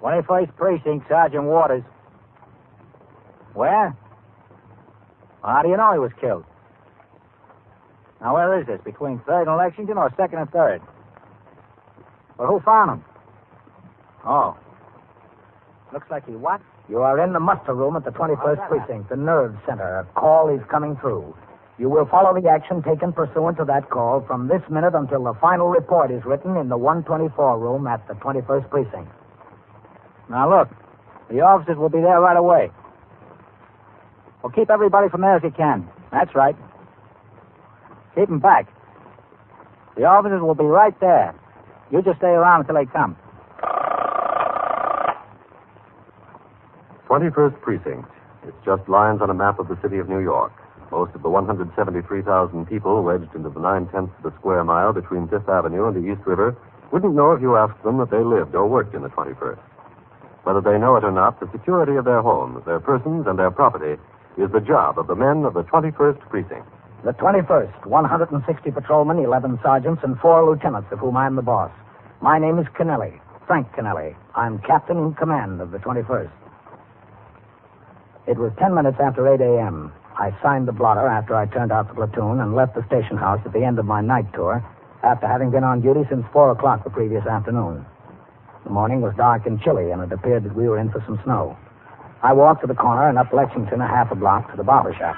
21st Precinct, Sergeant Waters. Where? Well, how do you know he was killed? Now, where is this? Between 3rd and Lexington or 2nd and 3rd? Well, who found him? Oh. Looks like he what? You are in the muster room at the 21st Precinct, the nerve center. A call is coming through. You will follow the action taken pursuant to that call from this minute until the final report is written in the 124 room at the 21st Precinct. Now, look. The officers will be there right away. Well, keep everybody from there if you can. That's right. Keep them back. The officers will be right there. You just stay around until they come. 21st Precinct. It's just lines on a map of the city of New York. Most of the 173,000 people wedged into the 9/10 of the square mile between Fifth Avenue and the East River wouldn't know if you asked them that they lived or worked in the 21st. Whether they know it or not, the security of their homes, their persons, and their property is the job of the men of the 21st Precinct. The 21st, 160 patrolmen, 11 sergeants, and 4 lieutenants, of whom I am the boss. My name is Kennelly, Frank Kennelly. I'm captain in command of the 21st. It was 10 minutes after 8 a.m. I signed the blotter after I turned out the platoon and left the station house at the end of my night tour after having been on duty since 4 o'clock the previous afternoon. The morning was dark and chilly, and it appeared that we were in for some snow. I walked to the corner and up Lexington a half a block to the barber shop.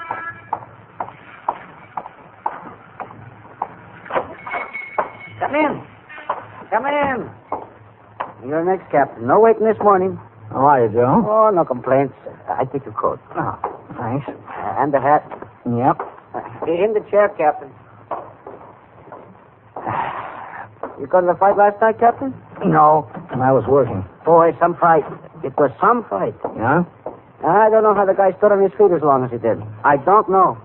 Come in. Come in. You're next, Captain. No waiting this morning. How are you, Joe? Oh, no complaints. I take your coat. Oh, thanks. And the hat. Yep. In the chair, Captain. You go to the fight last night, Captain? No, I was working. Boy, some fight. It was some fight. Yeah? I don't know how the guy stood on his feet as long as he did. I don't know.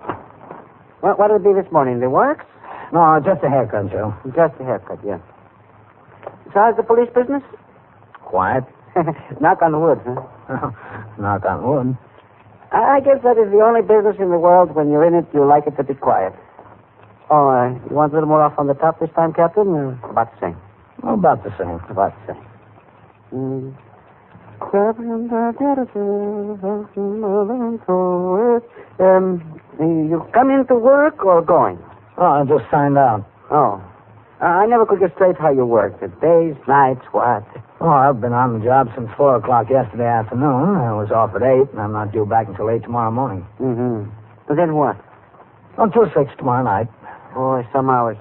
What'll it be this morning? The works? No, just a haircut, Joe. Just a haircut, yeah. So how's the police business? Quiet. Knock on wood, huh? Knock on wood. I guess that is the only business in the world when you're in it, you like it to be quiet. Oh, you want a little more off on the top this time, Captain? Or about the same? Oh, about the same. About the same. You come into work or going? Oh, I just signed out. Oh. I never could get straight how you work. The days, nights, what? Oh, I've been on the job since 4 o'clock yesterday afternoon. I was off at 8, and I'm not due back until 8 tomorrow morning. Mm-hmm. But then what? Until 6 tomorrow night. Boy, some hours.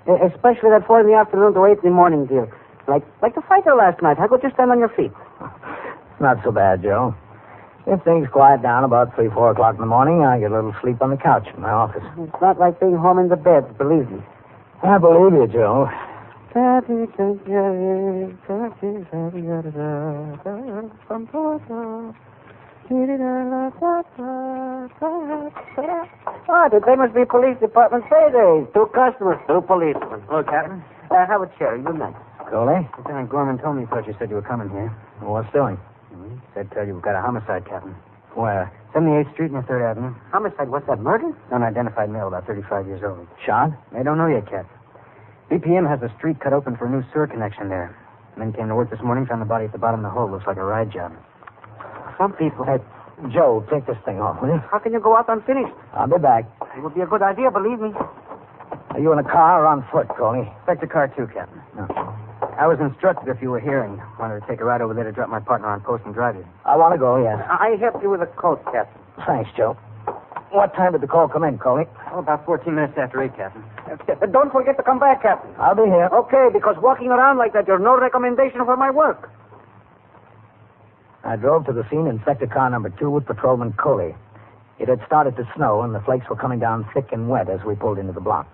Especially that 4 in the afternoon to 8 in the morning deal. Like the fighter last night. How could you stand on your feet? Not so bad, Joe. If things quiet down about 3, 4 o'clock in the morning, I get a little sleep on the couch in my office. It's not like being home in the bed, believe me. I believe you, Joe. Oh, they must be police department paydays. 2 customers, 2 policemen. Hello, Captain. Have a chair. You're nice. Coley? Lieutenant Gorman told me he thought you said you were coming here. What's doing? He said tell you we've got a homicide, Captain. Where? 78th Street near 3rd Avenue. Homicide, what's that, murder? Unidentified male, about 35 years old. Shot? They don't know yet, Captain. BPM has the street cut open for a new sewer connection there. Men came to work this morning, found the body at the bottom of the hole. Looks like a ride job. Some people... Hey, Joe, take this thing off, will you? How can you go out unfinished? I'll be back. It would be a good idea, believe me. Are you in a car or on foot, Coley? Expect a car, too, Captain. No. I was instructed if you were here and wanted to take a ride over there to drop my partner on post and drive you. I want to go, yes. I help you with a coat, Captain. Thanks, Joe. What time did the call come in, Coley? Oh, about 14 minutes after 8, Captain. Don't forget to come back, Captain. I'll be here. Okay, because walking around like that, you're no recommendation for my work. I drove to the scene in sector car number 2 with patrolman Coley. It had started to snow, and the flakes were coming down thick and wet as we pulled into the block.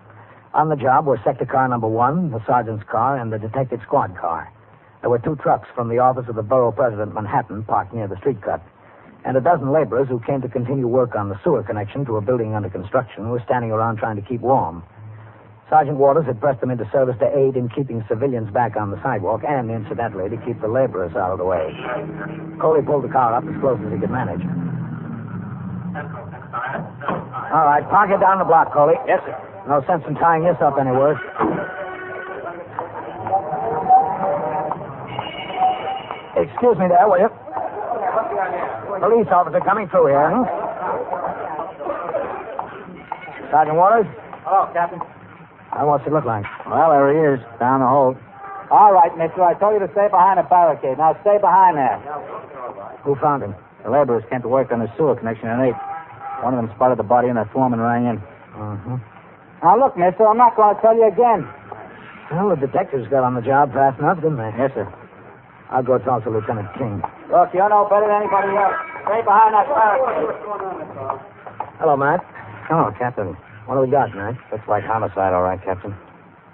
On the job were sector car number 1, the sergeant's car, and the detective squad car. There were 2 trucks from the office of the borough president, Manhattan, parked near the street cut. And a dozen laborers who came to continue work on the sewer connection to a building under construction were standing around trying to keep warm. Sergeant Waters had pressed them into service to aid in keeping civilians back on the sidewalk and, incidentally, to keep the laborers out of the way. Coley pulled the car up as close as he could manage. All right, park it down the block, Coley. Yes, sir. No sense in tying this up any worse. Excuse me there, will you? Police officer coming through here, huh? Sergeant Waters? Hello, Captain. What's it look like? Well, there he is, down the hole. All right, mister, I told you to stay behind the barricade. Now stay behind there. Who found him? The laborers came to work on the sewer connection at 8. One of them spotted the body and the foreman rang in. Uh-huh. Now, look, mister, I'm not going to tell you again. Well, the detectives got on the job fast enough, didn't they? Yes, sir. I'll go talk to Lieutenant King. Look, you know better than anybody else. Stay behind that barricade. Hello, Matt. Oh, Captain. What do we got, Matt? Looks like homicide, all right, Captain.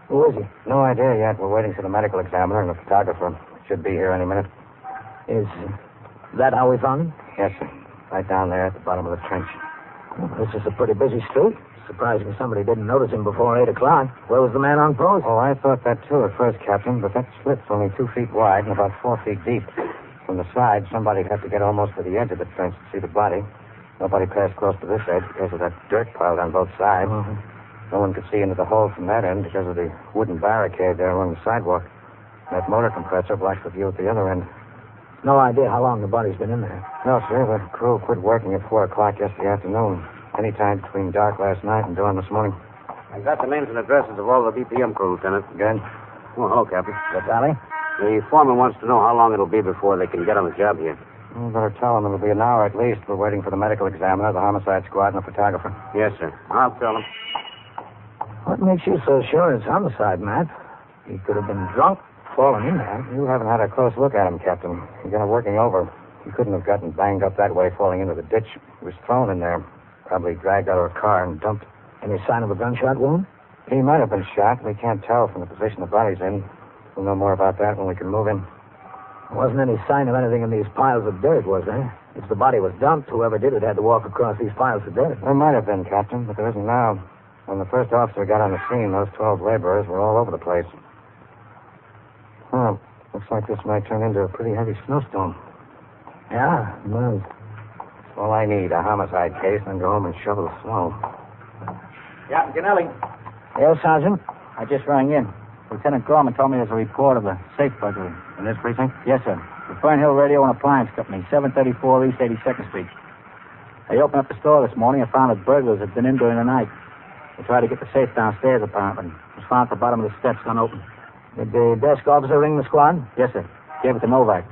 Who is he? No idea yet. We're waiting for the medical examiner and the photographer. Should be here any minute. Is that how we found him? Yes, sir. Right down there at the bottom of the trench. Well, this is a pretty busy street. Surprising somebody didn't notice him before 8 o'clock. Where was the man on post? Oh, I thought that too at first, Captain, but that slit's only 2 feet wide and about 4 feet deep. From the side, somebody'd have to get almost to the edge of the trench to see the body. Nobody passed close to this edge because of that dirt piled on both sides. Uh-huh. No one could see into the hole from that end because of the wooden barricade there along the sidewalk. That motor compressor blocks the view at the other end. No idea how long the body's been in there. No, sir. The crew quit working at 4 o'clock yesterday afternoon. Any time between dark last night and dawn this morning. I got the names and addresses of all the BPM crew, Lieutenant. Good. Oh, hello, Captain. The tally? The foreman wants to know how long it'll be before they can get on the job here. You better tell them it'll be an hour at least. We're waiting for the medical examiner, the homicide squad, and the photographer. Yes, sir. I'll tell them. What makes you so sure it's homicide, Matt? He could have been drunk, fallen in there. You haven't had a close look at him, Captain. He got him working over. He couldn't have gotten banged up that way falling into the ditch. He was thrown in there. Probably dragged out of a car and dumped. Any sign of a gunshot wound? He might have been shot. We can't tell from the position the body's in. We'll know more about that when we can move in. There wasn't any sign of anything in these piles of dirt, was there? If the body was dumped, whoever did it had to walk across these piles of dirt. There might have been, Captain, but there isn't now. When the first officer got on the scene, those 12 laborers were all over the place. Well, looks like this might turn into a pretty heavy snowstorm. Yeah, well, That's all I need, a homicide case, and go home and shovel the snow. Captain Kennelly. yes, Sergeant? I just rang in. Lieutenant Gorman told me there's a report of a safe burglary. In this precinct? Yes, sir. The Fernhill Radio and Appliance Company, 734 East 82nd Street. They opened up the store this morning and found that burglars had been in during the night. They tried to get the safe downstairs, apparently. It was found at the bottom of the steps, unopened. Did the desk officer ring the squad? Yes, sir. Gave it to Novak.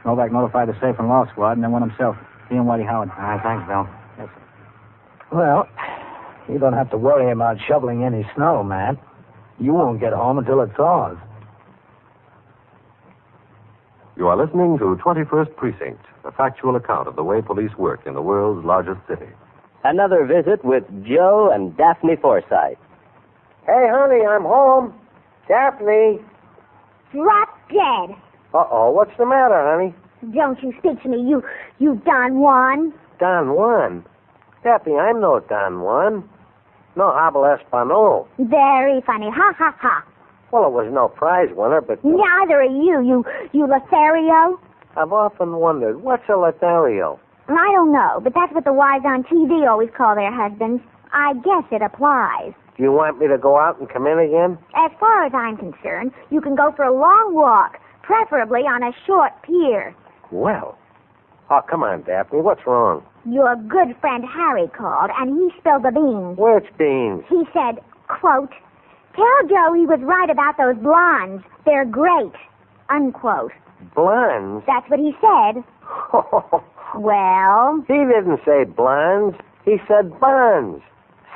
Novak notified the safe and law squad and then went himself. He and Whitey Howard. All right, thanks, Bill. Yes, sir. Well, you don't have to worry about shoveling any snow, Matt. You won't get home until it thaws. You are listening to 21st Precinct, a factual account of the way police work in the world's largest city. Another visit with Joe and Daphne Forsythe. Hey, honey, I'm home. Daphne. Drop dead. Uh-oh, what's the matter, honey? Don't you speak to me, you Don Juan. Don Juan? Daphne, I'm no Don Juan. No habla español. Very funny. Ha, ha, ha. Well, it was no prize winner, but... Neither are you Lothario. I've often wondered, what's a Lothario? I don't know, but that's what the wives on TV always call their husbands. I guess it applies. Do you want me to go out and come in again? As far as I'm concerned, you can go for a long walk, preferably on a short pier. Well. Oh, come on, Daphne, what's wrong? Your good friend Harry called, and he spilled the beans. Which beans? He said, quote, "Tell Joe he was right about those blondes. They're great," unquote. Blondes? That's what he said. Well? He didn't say blondes. He said bonds.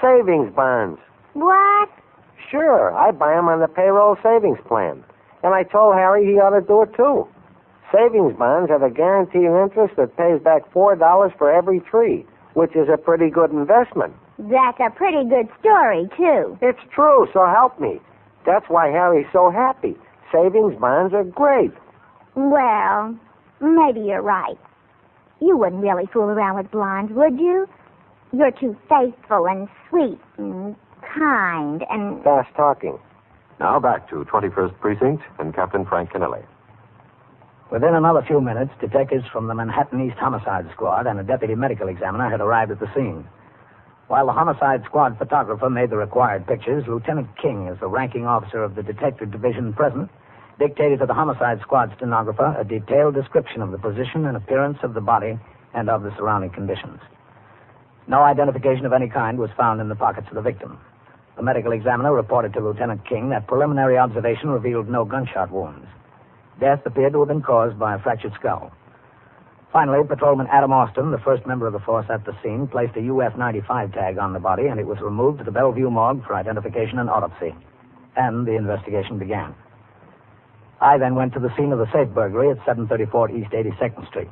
Savings bonds. What? Sure, I buy them on the payroll savings plan. And I told Harry he ought to do it, too. Savings bonds have a guaranteed interest that pays back $4 for every 3, which is a pretty good investment. That's a pretty good story, too. It's true, so help me. That's why Harry's so happy. Savings bonds are great. Well, maybe you're right. You wouldn't really fool around with blondes, would you? You're too faithful and sweet and kind and... Fast talking. Now back to 21st Precinct and Captain Frank Kennelly. Within another few minutes, detectives from the Manhattan East Homicide Squad and a deputy medical examiner had arrived at the scene. While the Homicide Squad photographer made the required pictures, Lieutenant King, as the ranking officer of the detective division present, dictated to the homicide squad stenographer a detailed description of the position and appearance of the body and of the surrounding conditions. No identification of any kind was found in the pockets of the victim. The medical examiner reported to Lieutenant King that preliminary observation revealed no gunshot wounds. Death appeared to have been caused by a fractured skull. Finally, Patrolman Adam Austin, the first member of the force at the scene, placed a US 95 tag on the body, and it was removed to the Bellevue morgue for identification and autopsy. And the investigation began. I then went to the scene of the safe burglary at 734 East 82nd Street.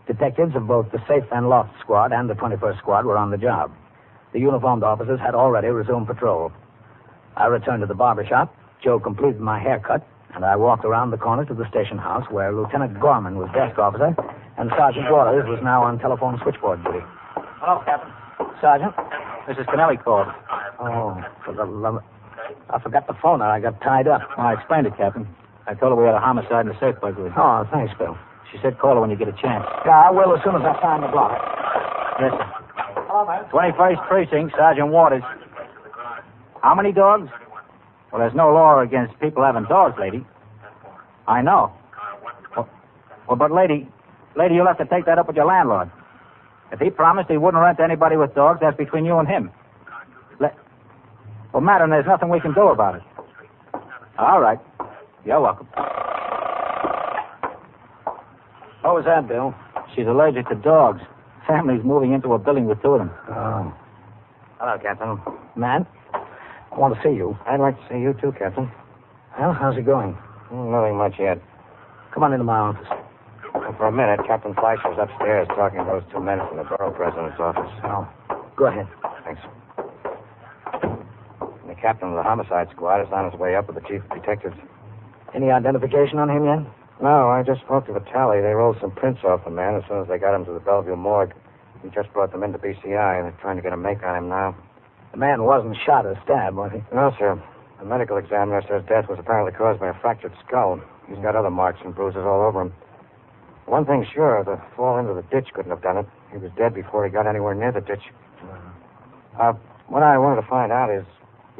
Detectives of both the safe and loft squad and the 21st squad were on the job. The uniformed officers had already resumed patrol. I returned to the barber shop. Joe completed my haircut, and I walked around the corner to the station house where Lieutenant Gorman was desk officer and Sergeant Waters was now on telephone switchboard duty. Hello, Captain. Sergeant? Mrs. Kennelly called. Oh, for the love... I forgot the phone and I got tied up. Well, I explained it, Captain. I told her we had a homicide and a safe burglary. Oh, thanks, Bill. She said call her when you get a chance. Yeah, I will as soon as I find the block. Yes, sir. 21st Precinct, Sergeant Waters. How many dogs? Well, there's no law against people having dogs, lady. I know. Well, but lady, you'll have to take that up with your landlord. If he promised he wouldn't rent to anybody with dogs, that's between you and him. Well, madam, there's nothing we can do about it. All right. You're welcome. What was that, Bill? She's allergic to dogs. Family's moving into a building with two of them. Oh. Hello, Captain. Man, I want to see you. I'd like to see you, too, Captain. Well, how's it going? Nothing much yet. Come on into my office. Well, for a minute, Captain Fleischer's upstairs talking to those two men from the borough president's office. Oh, go ahead. Thanks. The captain of the homicide squad is on his way up with the chief of detectives. Any identification on him yet? No, I just spoke to the tally. They rolled some prints off the man as soon as they got him to the Bellevue morgue. He just brought them into BCI, and they're trying to get a make on him now. The man wasn't shot or stabbed, was he? No, sir. The medical examiner says death was apparently caused by a fractured skull. He's got other marks and bruises all over him. One thing's sure, the fall into the ditch couldn't have done it. He was dead before he got anywhere near the ditch. What I wanted to find out is,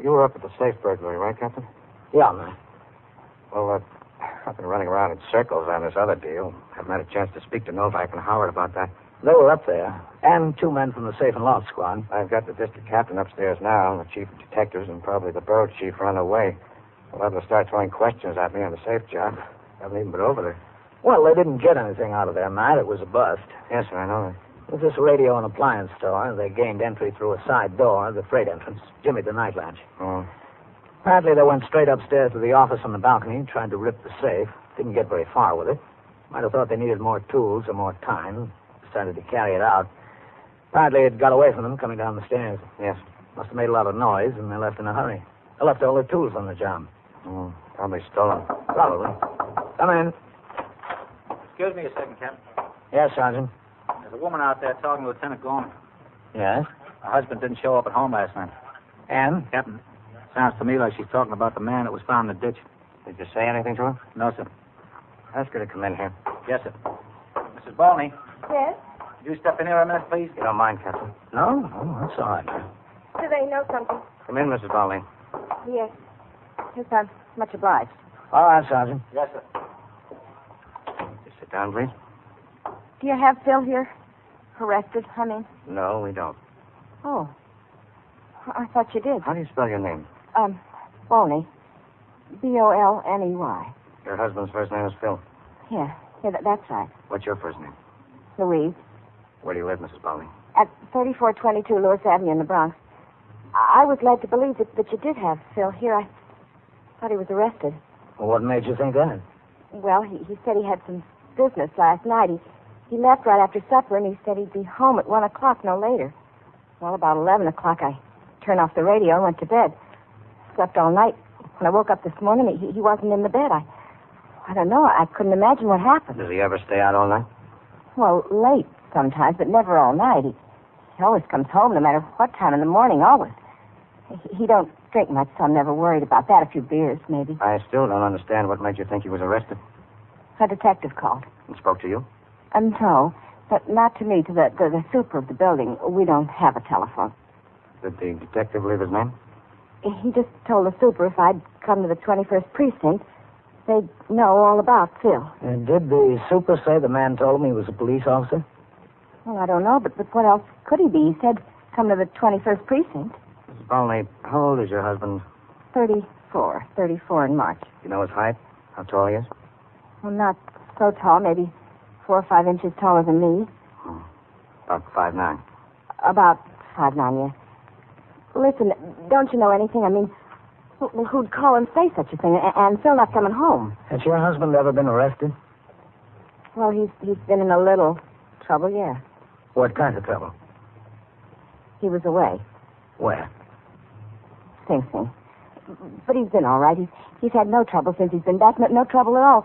you were up at the safe burglary, right, Captain? Yeah, man. Well, I've been running around in circles on this other deal. Haven't had a chance to speak to Novak and Howard about that. They were up there, and two men from the safe and loft squad. I've got the district captain upstairs now, and the chief of detectives, and probably the borough chief are on their way. They'll have to start throwing questions at me on the safe job. Haven't even been over there. Well, they didn't get anything out of their night. It was a bust. Yes, sir, I know that. It was this radio and appliance store. They gained entry through a side door, the freight entrance. Jimmy the night latch. Oh. Apparently, they went straight upstairs to the office on the balcony, tried to rip the safe. Didn't get very far with it. Might have thought they needed more tools or more time. Decided to carry it out. Apparently, it got away from them coming down the stairs. Yes. Must have made a lot of noise, and they left in a hurry. They left all their tools on the job. Probably stolen. Probably. Come in. Excuse me a second, Captain. Yes, Sergeant. There's a woman out there talking to Lieutenant Gorman. Yes? Her husband didn't show up at home last night. And? Captain, sounds to me like she's talking about the man that was found in the ditch. Did you say anything to her? No, sir. Ask her to come in here. Yes, sir. Mrs. Balney, Yes? could you step in here a minute, please? You don't mind, Captain? No? Oh, that's all right. Do they know something? Come in, Mrs. Bowling. Yes. Yes, I'm much obliged. All right, Sergeant. Yes, sir. Just sit down, please. Do you have Phil here? Arrested, I mean. No, we don't. Oh. I thought you did. How do you spell your name? Bolney. Bolney. Your husband's first name is Phil. Yeah, that's right. What's your first name? Louise. Where do you live, Mrs. Bowling? At 3422 Lewis Avenue in the Bronx. I was led to believe that you did have Phil here. I thought he was arrested. Well, what made you think that? Well, he said he had some business last night. He left right after supper, and he said he'd be home at 1 o'clock, no later. Well, about 11 o'clock, I turned off the radio and went to bed. Slept all night. When I woke up this morning, he wasn't in the bed. I don't know. I couldn't imagine what happened. Does he ever stay out all night? Well, late sometimes, but never all night. He always comes home, no matter what time in the morning, always. He don't drink much, so I'm never worried about that. A few beers, maybe. I still don't understand what made you think he was arrested. A detective called. And spoke to you? No, but not to me, to the super of the building. We don't have a telephone. Did the detective leave his name? He just told the super if I'd come to the 21st Precinct, they'd know all about Phil. And did the super say the man told him he was a police officer? Well, I don't know, but what else could he be? He said, come to the 21st Precinct. Mrs. Bolney, how old is your husband? 34 in March. You know his height? How tall he is? Well, not so tall, maybe 4 or 5 inches taller than me. About 5'9". About 5'9", yeah. Listen, don't you know anything? I mean, who'd call and say such a thing? And Phil not coming home. Has your husband ever been arrested? Well, he's been in a little trouble, yeah. What kind of trouble? He was away. Where? Sing Sing. But he's been all right. He's had no trouble since he's been back. No trouble at all.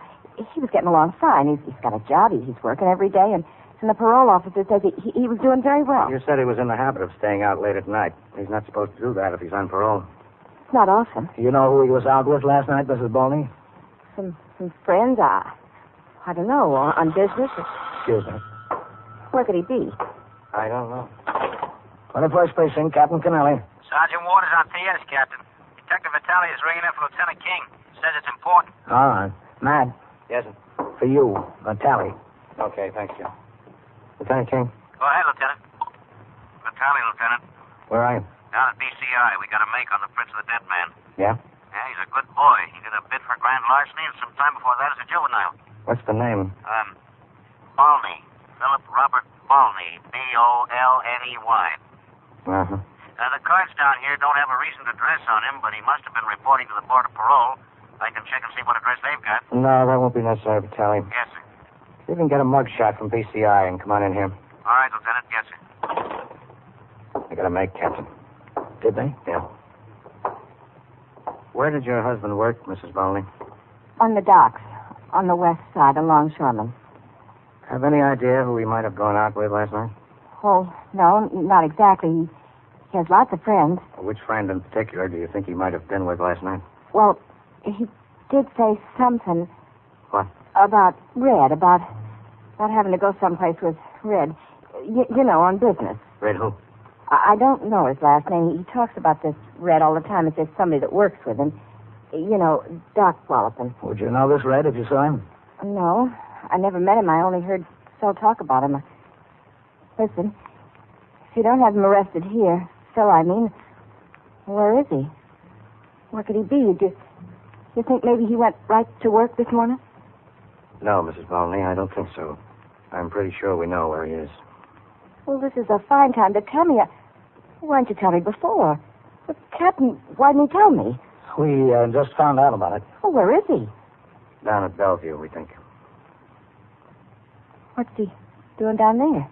He was getting along fine. He's got a job. He's working every day, and the parole officer says he was doing very well. You said he was in the habit of staying out late at night. He's not supposed to do that if he's on parole. It's not often. You know who he was out with last night, Mrs. Bolney? Some friends. I don't know. On business. Excuse me. Where could he be? I don't know. 21st Precinct, Captain Kennelly. Sergeant Waters on TS, Captain. Detective Vitale is ringing in for Lieutenant King. Says it's important. All right. Matt. Yes, sir. For you, Vitale. Okay, thanks, Joe. Lieutenant King, Go ahead, Lieutenant. Vitale, Lieutenant. where are you? Down at BCI. We got a make on the Prince of the Dead Man. Yeah? Yeah, he's a good boy. He did a bid for grand larceny and some time before that as a juvenile. What's the name? Balney. Philip Robert Balney. Bolney. Uh-huh. The cards down here don't have a recent address on him, but he must have been reporting to the Board of Parole. I can check and see what address they've got. No, that won't be necessary, Vitale. Yes, sir. See if you can get a mug shot from BCI and come on in here. All right, Lieutenant. Yes, sir. I got a make, Captain. Did they? Yeah. Where did your husband work, Mrs. Bolney? On the docks. On the west side, along Shoreman. Have any idea who he might have gone out with last night? Oh, no, not exactly. He has lots of friends. Which friend in particular do you think he might have been with last night? Well, he did say something. What? About Red, about having to go someplace with Red. You know, on business. Red who? I don't know his last name. He talks about this Red all the time. It's just somebody that works with him. You know, Doc Wallopin. Would you know this Red if you saw him? No, I never met him. I only heard Phil talk about him. Listen, if you don't have him arrested here, Phil, I mean, where is he? Where could he be? You think maybe he went right to work this morning? No, Mrs. Bolney, I don't think so. I'm pretty sure we know where he is. Well, this is a fine time to tell me. Why didn't you tell me before? But, Captain, why didn't you tell me? We just found out about it. Oh, where is he? Down at Bellevue, we think. What's he doing down there?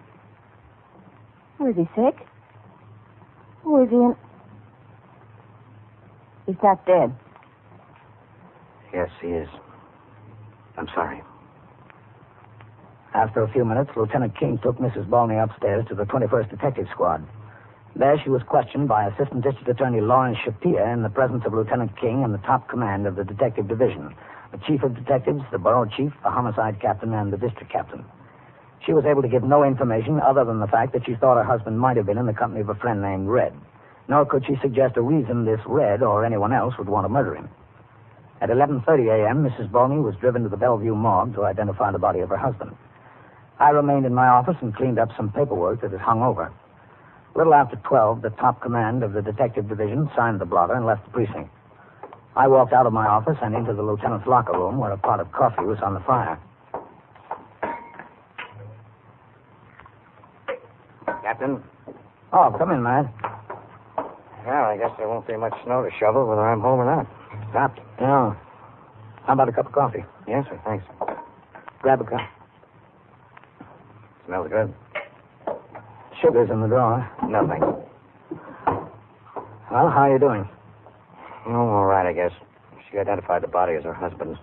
Oh, is he sick? Oh, is he in... He's not dead. Yes, he is. I'm sorry. After a few minutes, Lieutenant King took Mrs. Bolney upstairs to the 21st Detective Squad. There she was questioned by Assistant District Attorney Lawrence Shapir in the presence of Lieutenant King and the top command of the Detective Division, the Chief of Detectives, the Borough Chief, the Homicide Captain, and the District Captain. She was able to give no information other than the fact that she thought her husband might have been in the company of a friend named Red. Nor could she suggest a reason this Red or anyone else would want to murder him. At 11:30 a.m., Mrs. Bolney was driven to the Bellevue morgue to identify the body of her husband. I remained in my office and cleaned up some paperwork that had hung over. A little after 12, the top command of the Detective Division signed the blotter and left the precinct. I walked out of my office and into the lieutenant's locker room where a pot of coffee was on the fire. Captain? Oh, come in, man. Well, I guess there won't be much snow to shovel whether I'm home or not. Stopped. Yeah. How about a cup of coffee? Yes, sir. Thanks. Grab a cup. Smells good. Sugar's in the drawer. No, thanks. Well, how are you doing? Oh, all right, I guess. She identified the body as her husband's.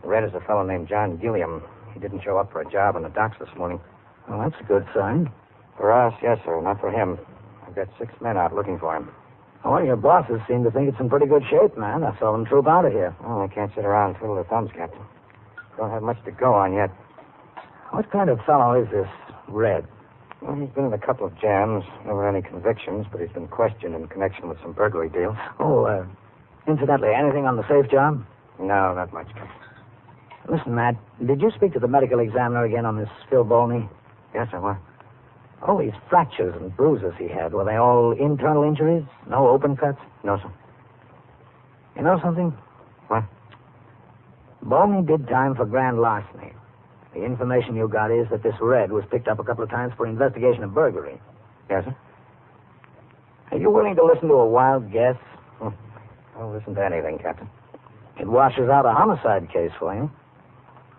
Red is a fellow named John Gilliam. He didn't show up for a job on the docks this morning. Well, that's a good sign. For us, yes, sir. Not for him. I've got 6 men out looking for him. Oh, your bosses seem to think it's in pretty good shape, man. I saw them troop out of here. Oh, they can't sit around and twiddle their thumbs, Captain. Don't have much to go on yet. What kind of fellow is this Red? Well, he's been in a couple of jams. Never any convictions, but he's been questioned in connection with some burglary deals. Oh, incidentally, anything on the safe job? No, not much, Captain. Listen, Matt, did you speak to the medical examiner again on this Phil Bolney? Yes, sir. What? All these fractures and bruises he had, were they all internal injuries? No open cuts? No, sir. You know something? What? Bolney did time for grand larceny. The information you got is that this Red was picked up a couple of times for investigation of burglary. Yes, sir. Are you willing to listen to a wild guess? I'll listen to anything, Captain. It washes out a homicide case for you.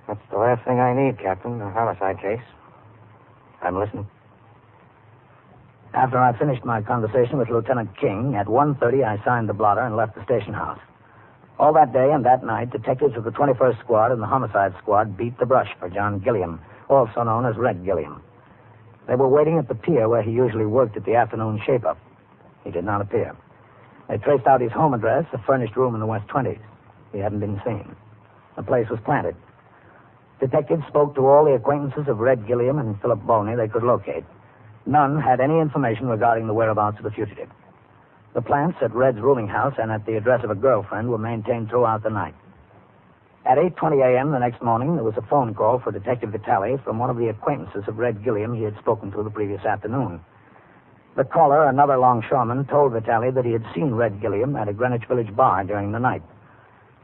That's the last thing I need, Captain. A homicide case. I'm listening. After I finished my conversation with Lieutenant King, at 1:30 I signed the blotter and left the station house. All that day and that night, detectives of the 21st Squad and the Homicide Squad beat the brush for John Gilliam, also known as Red Gilliam. They were waiting at the pier where he usually worked at the afternoon shape-up. He did not appear. They traced out his home address, a furnished room in the West 20s. He hadn't been seen. The place was planted. Detectives spoke to all the acquaintances of Red Gilliam and Philip Bolney they could locate. None had any information regarding the whereabouts of the fugitive. The plants at Red's rooming house and at the address of a girlfriend were maintained throughout the night. At 8:20 a.m. the next morning, there was a phone call for Detective Vitale from one of the acquaintances of Red Gilliam he had spoken to the previous afternoon. The caller, another longshoreman, told Vitale that he had seen Red Gilliam at a Greenwich Village bar during the night.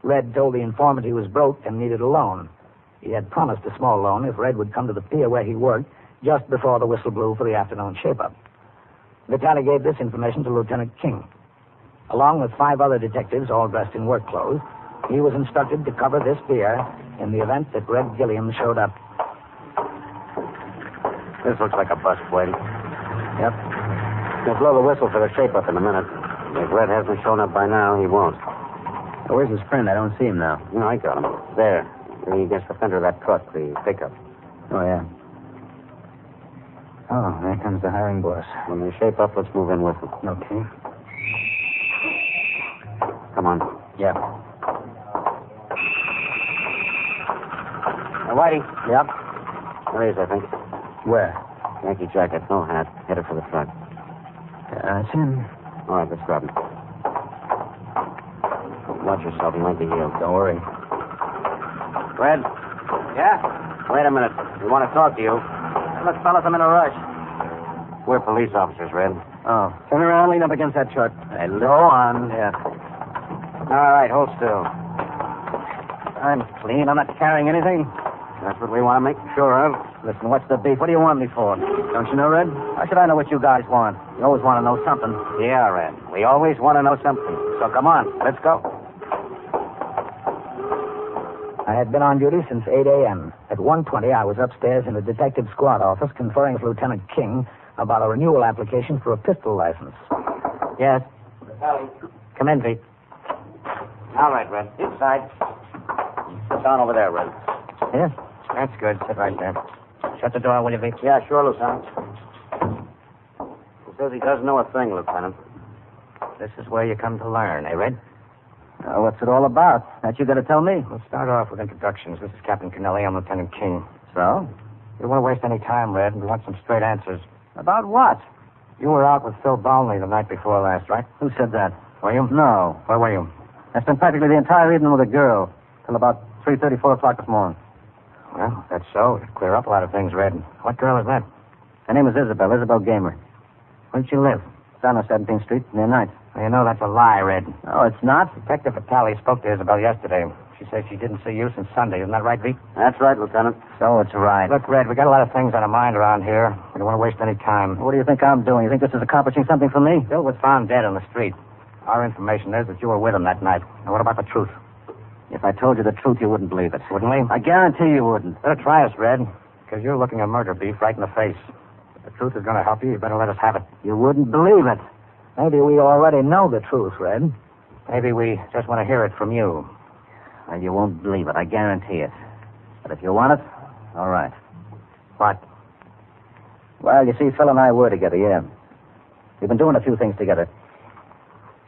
Red told the informant he was broke and needed a loan. He had promised a small loan if Red would come to the pier where he worked just before the whistle blew for the afternoon shape-up. Vitale gave this information to Lieutenant King. Along with 5 other detectives, all dressed in work clothes, he was instructed to cover this pier in the event that Red Gilliam showed up. This looks like a bust, Wade. Yep. We'll blow the whistle for the shape-up in a minute. If Red hasn't shown up by now, he won't. Oh, where's his friend? I don't see him now. No, I got him. There. Leaning against the fender of that truck, the pickup. Oh, yeah. Oh, there comes the hiring boss. When they shape up, let's move in with them. Okay. Come on. Yeah. Whitey. Yep. There he is, I think. Where? Yankee jacket, no hat. Headed for the truck. It's him. All right, let's grab him. Watch yourself. He might be healed. Don't worry. Red? Yeah? Wait a minute. We want to talk to you. Look, fellas, I'm in a rush. We're police officers, Red. Oh. Turn around, lean up against that truck. Go on. Yeah. All right, hold still. I'm clean. I'm not carrying anything. That's what we want to make sure of. Listen, what's the beef? What do you want me for? Don't you know, Red? How should I know what you guys want? You always want to know something. Yeah, Red. We always want to know something. So come on, let's go. I had been on duty since 8 a.m. At 1:20, I was upstairs in the detective squad office conferring with Lieutenant King about a renewal application for a pistol license. Yes. Come in, Pete. All right, Red. Inside. Sit down over there, Red. Yes. That's good. Sit right there. Shut the door, will you, Pete? Yeah, sure, Lieutenant. He says he doesn't know a thing, Lieutenant. This is where you come to learn, eh, Red? What's it all about? That you got to tell me. We'll start off with introductions. This is Captain Kennelly. I'm Lieutenant King. So? We don't want to waste any time, Red. We want some straight answers. About what? You were out with Phil Bolney the night before last, right? Who said that? Were you? No. Where were you? I spent practically the entire evening with a girl till about 3:30, 4 o'clock this morning. Well, that's so. It'd clear up a lot of things, Red. What girl is that? Her name is Isabel Gamer. Where'd she live? Down on 17th Street, near Ninth. Well, you know that's a lie, Red. Oh, it's not? Detective Vitale spoke to Isabel yesterday. She said she didn't see you since Sunday. Isn't that right, Pete? That's right, Lieutenant. So it's right. Look, Red, we got a lot of things on our mind around here. We don't want to waste any time. What do you think I'm doing? You think this is accomplishing something for me? Bill was found dead on the street. Our information is that you were with him that night. Now, what about the truth? If I told you the truth, you wouldn't believe it. Wouldn't we? I guarantee you wouldn't. Better try us, Red, because you're looking a murder beef right in the face. If the truth is going to help you, you better let us have it. You wouldn't believe it. Maybe we already know the truth, Red. Maybe we just want to hear it from you. Well, you won't believe it, I guarantee it. But if you want it, all right. What? Well, you see, Phil and I were together, yeah. We've been doing a few things together.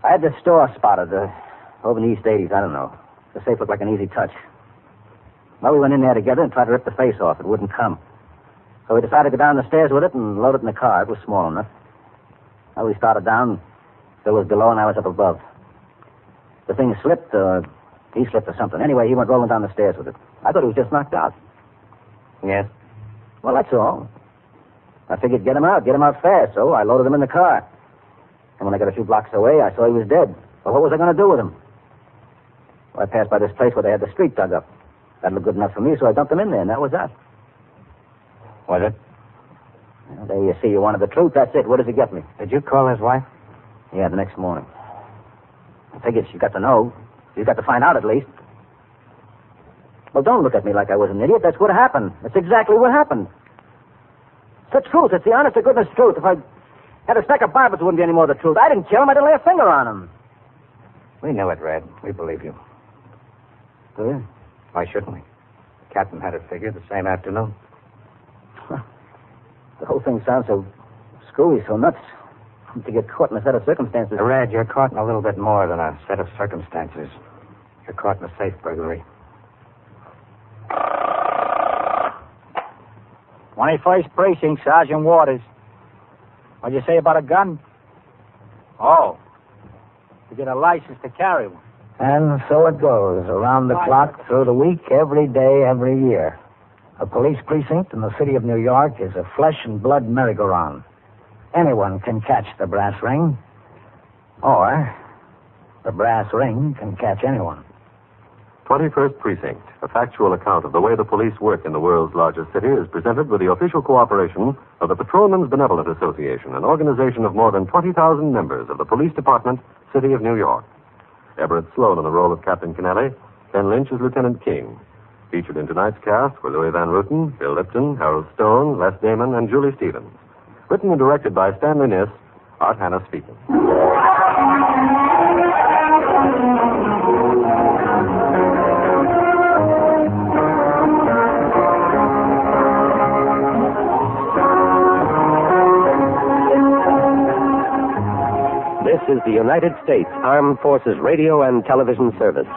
I had this store spotted over in the East 80s, I don't know. The safe looked like an easy touch. Well, we went in there together and tried to rip the face off. It wouldn't come. So we decided to go down the stairs with it and load it in the car. It was small enough. Well, we started down. Phil was below and I was up above. The thing slipped, He slipped or something. Anyway, he went rolling down the stairs with it. I thought he was just knocked out. Yes? Well, that's all. I figured get him out fast, so I loaded him in the car. And when I got a few blocks away, I saw he was dead. Well, what was I going to do with him? Well, I passed by this place where they had the street dug up. That looked good enough for me, so I dumped him in there, and that was that. Was it? Well, there you see, you wanted the truth. That's it. What does it get me? Did you call his wife? Yeah, the next morning. I figured she got to know. She got to find out at least. Well, don't look at me like I was an idiot. That's what happened. That's exactly what happened. It's the truth. It's the honest to goodness truth. If I had a stack of Bibles, it wouldn't be any more the truth. I didn't kill him. I didn't lay a finger on him. We know it, Red. We believe you. Do you? Why shouldn't we? The captain had it figured the same afternoon. The whole thing sounds so screwy, so nuts. To get caught in a set of circumstances. Red, you're caught in a little bit more than a set of circumstances. You're caught in a safe burglary. 21st Precinct, Sergeant Waters. What'd you say about a gun? Oh. To get a license to carry one. And so it goes, around the clock, through the week, every day, every year. A police precinct in the city of New York is a flesh and blood merry-go-round. Anyone can catch the brass ring, or the brass ring can catch anyone. 21st Precinct, a factual account of the way the police work in the world's largest city, is presented with the official cooperation of the Patrolmen's Benevolent Association, an organization of more than 20,000 members of the Police Department, City of New York. Everett Sloan in the role of Captain Kennelly, Ken Lynch as Lieutenant King. Featured in tonight's cast were Louis Van Ruten, Bill Lipton, Harold Stone, Les Damon, and Julie Stevens. Written and directed by Stanley Niss, Art Hanna speaking. This is the United States Armed Forces Radio and Television Service.